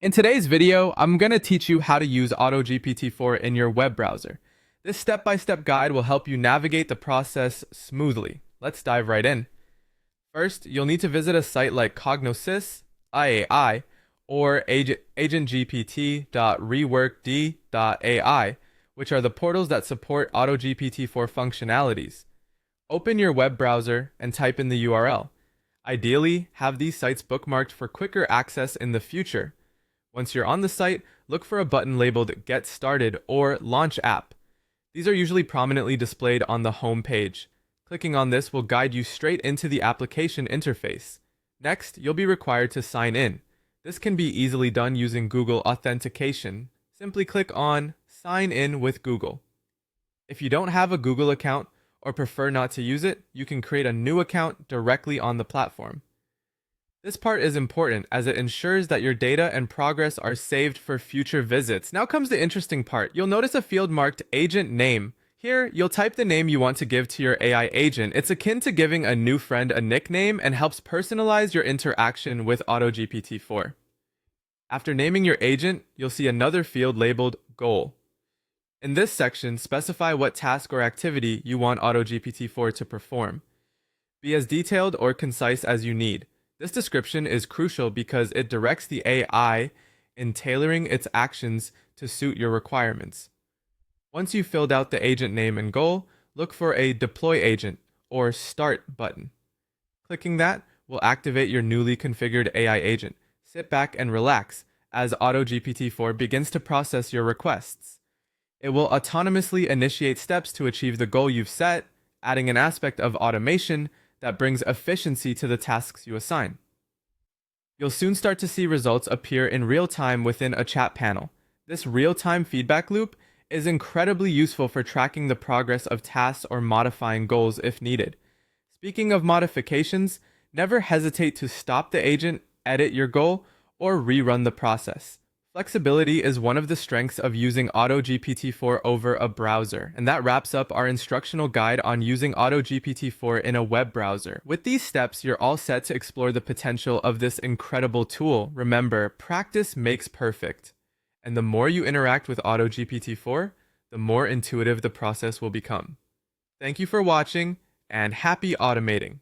In today's video, I'm going to teach you how to use AutoGPT-4 in your web browser. This step-by-step guide will help you navigate the process smoothly. Let's dive right in. First, you'll need to visit a site like Cognosys, IAI, or agentgpt.reworkd.ai, which are the portals that support AutoGPT-4 functionalities. Open your web browser and type in the URL. Ideally, have these sites bookmarked for quicker access in the future. Once you're on the site, look for a button labeled Get Started or Launch App. These are usually prominently displayed on the home page. Clicking on this will guide you straight into the application interface. Next, you'll be required to sign in. This can be easily done using Google Authentication. Simply click on Sign in with Google. If you don't have a Google account or prefer not to use it, you can create a new account directly on the platform. This part is important as it ensures that your data and progress are saved for future visits. Now comes the interesting part. You'll notice a field marked Agent Name. Here, you'll type the name you want to give to your AI agent. It's akin to giving a new friend a nickname and helps personalize your interaction with AutoGPT-4. After naming your agent, you'll see another field labeled Goal. In this section, specify what task or activity you want AutoGPT-4 to perform. Be as detailed or concise as you need. This description is crucial because it directs the AI in tailoring its actions to suit your requirements. Once you've filled out the agent name and goal, look for a Deploy Agent or Start button. Clicking that will activate your newly configured AI agent. Sit back and relax as AutoGPT-4 begins to process your requests. It will autonomously initiate steps to achieve the goal you've set, adding an aspect of automation that brings efficiency to the tasks you assign. You'll soon start to see results appear in real time within a chat panel. This real-time feedback loop is incredibly useful for tracking the progress of tasks or modifying goals if needed. Speaking of modifications, never hesitate to stop the agent, edit your goal, or rerun the process. Flexibility is one of the strengths of using AutoGPT-4 over a browser, and that wraps up our instructional guide on using AutoGPT-4 in a web browser. With these steps, you're all set to explore the potential of this incredible tool. Remember, practice makes perfect, and the more you interact with AutoGPT-4, the more intuitive the process will become. Thank you for watching, and happy automating!